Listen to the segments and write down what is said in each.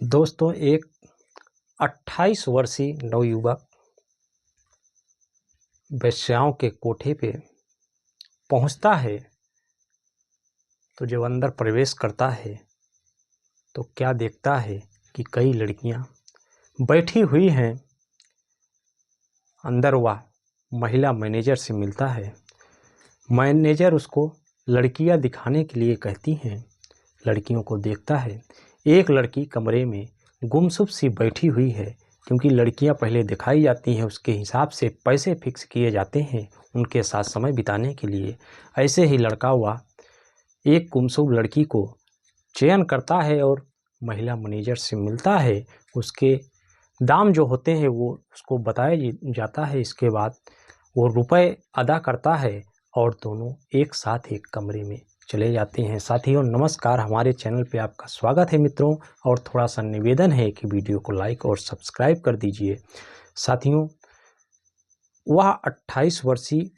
दोस्तों, एक 28 वर्षीय नवयुवक वेश्याओं के कोठे पे पहुंचता है। तो जब अंदर प्रवेश करता है तो क्या देखता है कि कई लड़कियां बैठी हुई हैं। अंदर वह महिला मैनेजर से मिलता है। मैनेजर उसको लड़कियां दिखाने के लिए कहती हैं। लड़कियों को देखता है। एक लड़की कमरे में गुमसुम सी बैठी हुई है, क्योंकि लड़कियां पहले दिखाई जाती हैं, उसके हिसाब से पैसे फिक्स किए जाते हैं उनके साथ समय बिताने के लिए। ऐसे ही लड़का हुआ एक गुमसुम लड़की को चयन करता है और महिला मैनेजर से मिलता है। उसके दाम जो होते हैं वो उसको बताया जाता है। इसके बाद वो रुपए अदा करता है और दोनों एक साथ एक कमरे में चले जाते हैं। साथियों नमस्कार, हमारे चैनल पे आपका स्वागत है मित्रों। और थोड़ा सा निवेदन है कि वीडियो को लाइक और सब्सक्राइब कर दीजिए। साथियों, वह 28 वर्षीय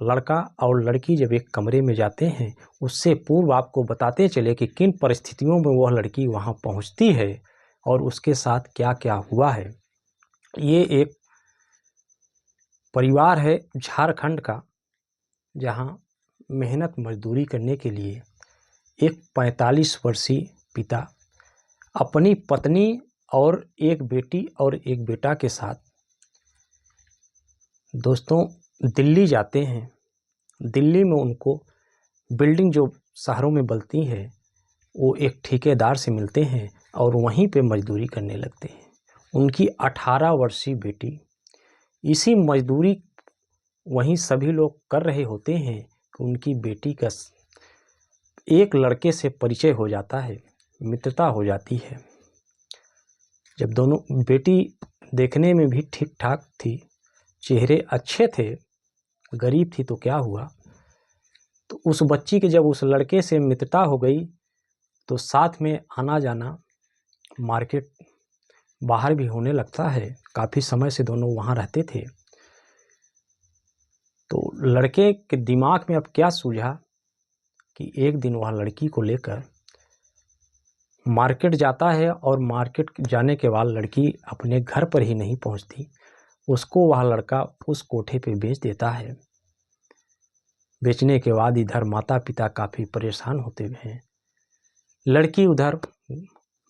लड़का और लड़की जब एक कमरे में जाते हैं, उससे पूर्व आपको बताते चले कि किन परिस्थितियों में वह लड़की वहां पहुंचती है और उसके साथ क्या क्या हुआ है। ये एक परिवार है झारखंड का, जहां मेहनत मजदूरी करने के लिए एक 45 वर्षीय पिता अपनी पत्नी और एक बेटी और एक बेटा के साथ दोस्तों दिल्ली जाते हैं। दिल्ली में उनको बिल्डिंग जो शहरों में बनती है वो एक ठेकेदार से मिलते हैं और वहीं पे मजदूरी करने लगते हैं। उनकी 18 वर्षीय बेटी इसी मजदूरी वहीं सभी लोग कर रहे होते हैं कि उनकी बेटी का एक लड़के से परिचय हो जाता है, मित्रता हो जाती है। जब दोनों बेटी देखने में भी ठीक ठाक थी, चेहरे अच्छे थे, गरीब थी, तो क्या हुआ, तो उस बच्ची के जब उस लड़के से मित्रता हो गई तो साथ में आना जाना मार्केट बाहर भी होने लगता है। काफ़ी समय से दोनों वहाँ रहते थे। तो लड़के के दिमाग में अब क्या सूझा कि एक दिन वह लड़की को लेकर मार्केट जाता है और मार्केट जाने के बाद लड़की अपने घर पर ही नहीं पहुंचती। उसको वह लड़का उस कोठे पे बेच देता है। बेचने के बाद इधर माता पिता काफ़ी परेशान होते हुए हैं। लड़की उधर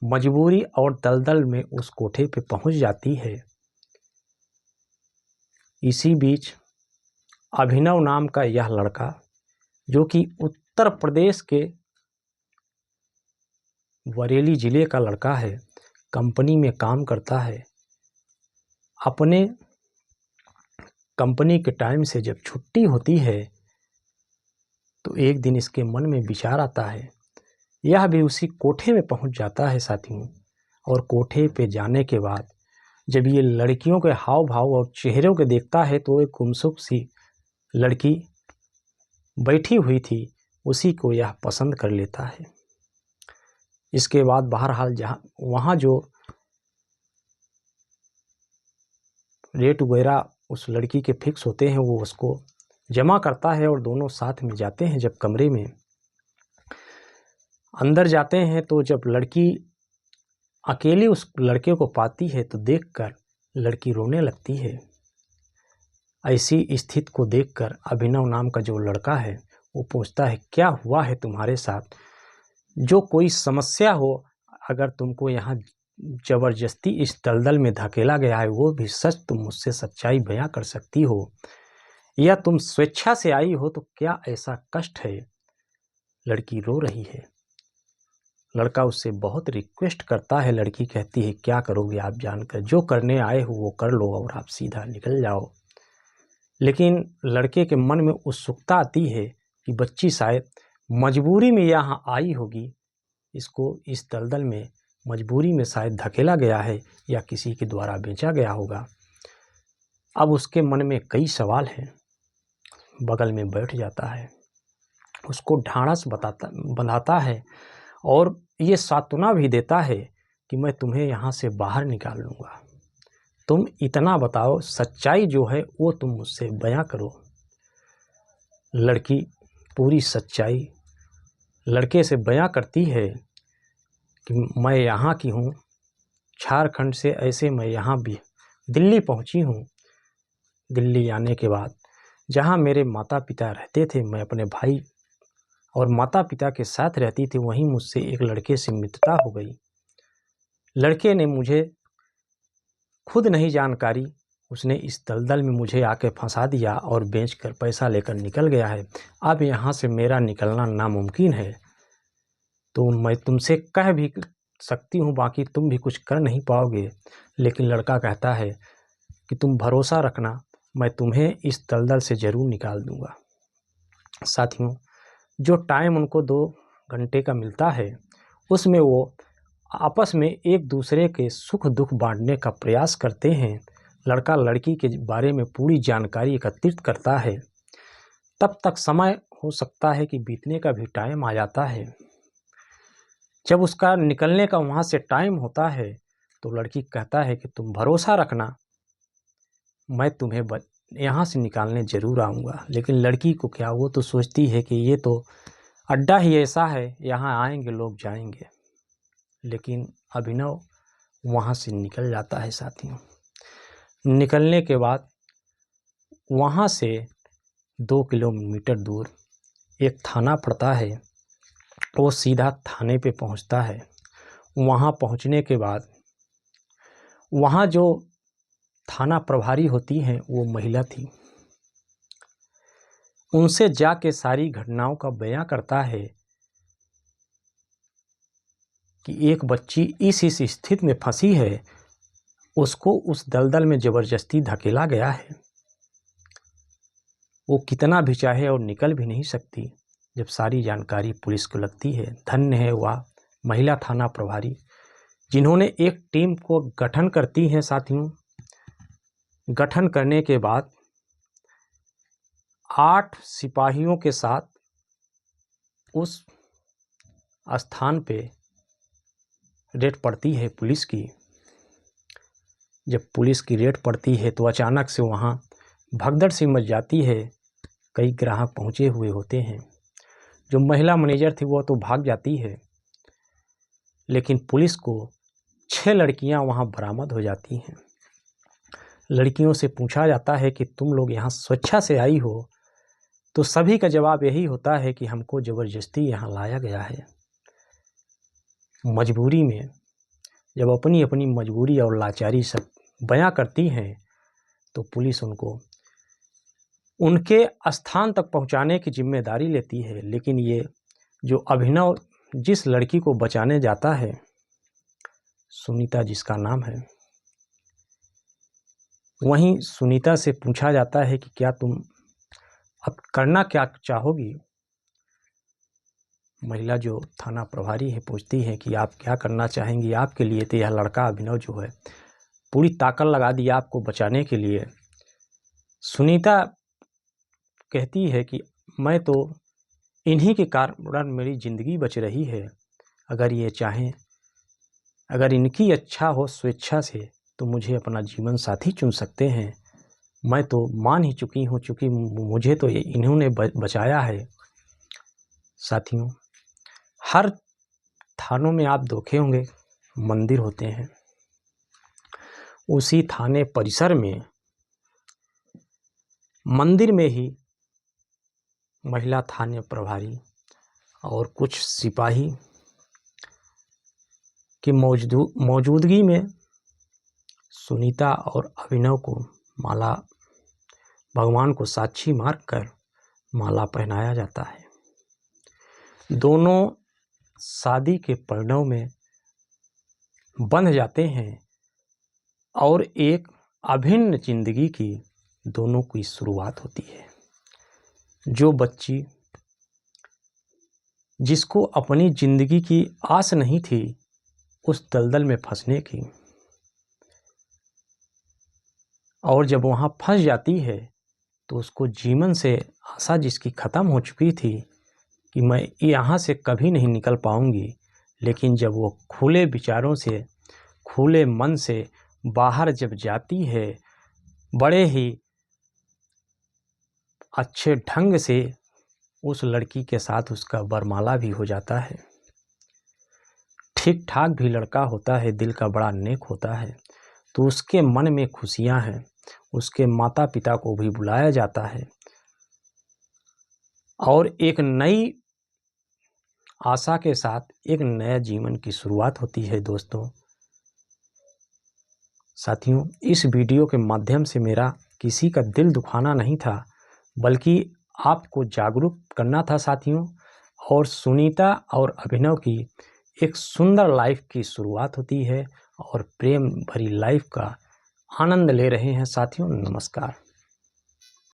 मजबूरी और दलदल में उस कोठे पे पहुंच जाती है। इसी बीच अभिनव नाम का यह लड़का, जो कि उत्तर प्रदेश के बरेली ज़िले का लड़का है, कंपनी में काम करता है। अपने कंपनी के टाइम से जब छुट्टी होती है तो एक दिन इसके मन में विचार आता है। यह भी उसी कोठे में पहुंच जाता है साथियों। और कोठे पे जाने के बाद जब ये लड़कियों के हाव भाव और चेहरों के देखता है तो एक गुमसुम सी लड़की बैठी हुई थी, उसी को यह पसंद कर लेता है। इसके बाद बहरहाल वहाँ जो रेट वगैरह उस लड़की के फिक्स होते हैं वो उसको जमा करता है और दोनों साथ में जाते हैं। जब कमरे में अंदर जाते हैं तो जब लड़की अकेली उस लड़के को पाती है तो देखकर लड़की रोने लगती है। ऐसी स्थिति को देखकर अभिनव नाम का जो लड़का है वो पूछता है, क्या हुआ है तुम्हारे साथ? जो कोई समस्या हो, अगर तुमको यहाँ जबरदस्ती इस दलदल में धकेला गया है वो भी सच, तुम मुझसे सच्चाई बयां कर सकती हो, या तुम स्वेच्छा से आई हो, तो क्या ऐसा कष्ट है? लड़की रो रही है। लड़का उससे बहुत रिक्वेस्ट करता है। लड़की कहती है, क्या करोगे आप जानकर? जो करने आए हो वो कर लो और आप सीधा निकल जाओ। लेकिन लड़के के मन में उत्सुकता आती है कि बच्ची शायद मजबूरी में यहाँ आई होगी, इसको इस दलदल में मजबूरी में शायद धकेला गया है या किसी के द्वारा बेचा गया होगा। अब उसके मन में कई सवाल हैं। बगल में बैठ जाता है, उसको ढाढ़स बंधाता है और ये सांत्वना भी देता है कि मैं तुम्हें यहाँ से बाहर निकाल लूँगा। तुम इतना बताओ, सच्चाई जो है वो तुम मुझसे बयां करो। लड़की पूरी सच्चाई लड़के से बयां करती है कि मैं यहाँ की हूँ, झारखंड से ऐसे मैं यहाँ भी दिल्ली पहुँची हूँ। दिल्ली आने के बाद जहाँ मेरे माता पिता रहते थे, मैं अपने भाई और माता पिता के साथ रहती थी, वहीं मुझसे एक लड़के से मित्रता हो गई। लड़के ने मुझे खुद नहीं जानकारी, उसने इस दलदल में मुझे आके फंसा दिया और बेचकर पैसा लेकर निकल गया है। अब यहाँ से मेरा निकलना नामुमकिन है। तो मैं तुमसे कह भी सकती हूँ, बाकी तुम भी कुछ कर नहीं पाओगे। लेकिन लड़का कहता है कि तुम भरोसा रखना, मैं तुम्हें इस दलदल से ज़रूर निकाल दूँगा। साथियों, जो टाइम उनको 2 घंटे का मिलता है, उसमें वो आपस में एक दूसरे के सुख दुख बांटने का प्रयास करते हैं। लड़का लड़की के बारे में पूरी जानकारी एकत्रित करता है। तब तक समय हो सकता है कि बीतने का भी टाइम आ जाता है। जब उसका निकलने का वहाँ से टाइम होता है, तो लड़की कहता है कि तुम भरोसा रखना, मैं तुम्हें यहाँ से निकालने ज़रूर आऊँगा। लेकिन लड़की को क्या, वो तो सोचती है कि ये तो अड्डा ही ऐसा है, यहाँ आएंगे लोग जाएंगे। लेकिन अभिनव वहाँ से निकल जाता है। साथियों, निकलने के बाद वहाँ से 2 किलोमीटर दूर एक थाना पड़ता है। वो सीधा थाने पे पहुँचता है। वहाँ पहुँचने के बाद वहाँ जो थाना प्रभारी होती हैं, वो महिला थी। उनसे जाके सारी घटनाओं का बयां करता है कि एक बच्ची इस स्थिति में फंसी है, उसको उस दलदल में ज़बरदस्ती धकेला गया है, वो कितना भी चाहे और निकल भी नहीं सकती। जब सारी जानकारी पुलिस को लगती है, धन्य है वह महिला थाना प्रभारी, जिन्होंने एक टीम को गठन करती हैं। साथियों, गठन करने के बाद 8 सिपाहियों के साथ उस स्थान पे रेड पड़ती है पुलिस की। जब पुलिस की रेड पड़ती है तो अचानक से वहाँ भगदड़ सी मच जाती है। कई ग्राहक पहुँचे हुए होते हैं। जो महिला मैनेजर थी वो तो भाग जाती है, लेकिन पुलिस को 6 लड़कियाँ वहाँ बरामद हो जाती हैं। लड़कियों से पूछा जाता है कि तुम लोग यहाँ स्वेच्छा से आई हो? तो सभी का जवाब यही होता है कि हमको ज़बरदस्ती यहाँ लाया गया है। मजबूरी में जब अपनी अपनी मजबूरी और लाचारी सब बयां करती हैं, तो पुलिस उनको उनके स्थान तक पहुंचाने की जिम्मेदारी लेती है। लेकिन ये जो अभिनव जिस लड़की को बचाने जाता है, सुनीता जिसका नाम है, वहीं सुनीता से पूछा जाता है कि क्या तुम अब करना क्या चाहोगी? महिला जो थाना प्रभारी है पूछती है कि आप क्या करना चाहेंगी? आपके लिए तो यह लड़का अभिनव जो है पूरी ताकत लगा दी आपको बचाने के लिए। सुनीता कहती है कि मैं तो इन्हीं के कारण मेरी ज़िंदगी बच रही है। अगर ये चाहें, अगर इनकी इच्छा हो स्वेच्छा से, तो मुझे अपना जीवन साथी चुन सकते हैं। मैं तो मान ही चुकी हूँ, चूँकि मुझे तो इन्होंने बचाया है। साथियों, हर थानों में आप देखे होंगे मंदिर होते हैं। उसी थाने परिसर में मंदिर में ही महिला थाने प्रभारी और कुछ सिपाही की मौजूदगी में सुनीता और अभिनव को माला, भगवान को साक्षी मानकर माला पहनाया जाता है। दोनों शादी के परिणय में बंध जाते हैं और एक अभिन्न जिंदगी की दोनों की शुरुआत होती है। जो बच्ची जिसको अपनी जिंदगी की आस नहीं थी उस दलदल में फंसने की, और जब वहाँ फंस जाती है तो उसको जीवन से आशा जिसकी ख़त्म हो चुकी थी कि मैं यहाँ से कभी नहीं निकल पाऊँगी, लेकिन जब वो खुले विचारों से, खुले मन से बाहर जब जाती है, बड़े ही अच्छे ढंग से उस लड़की के साथ उसका वरमाला भी हो जाता है। ठीक ठाक भी लड़का होता है, दिल का बड़ा नेक होता है, तो उसके मन में खुशियां हैं, उसके माता पिता को भी बुलाया जाता है और एक नई आशा के साथ एक नया जीवन की शुरुआत होती है। दोस्तों साथियों, इस वीडियो के माध्यम से मेरा किसी का दिल दुखाना नहीं था, बल्कि आपको जागरूक करना था साथियों। और सुनीता और अभिनव की एक सुंदर लाइफ की शुरुआत होती है और प्रेम भरी लाइफ का आनंद ले रहे हैं साथियों। नमस्कार।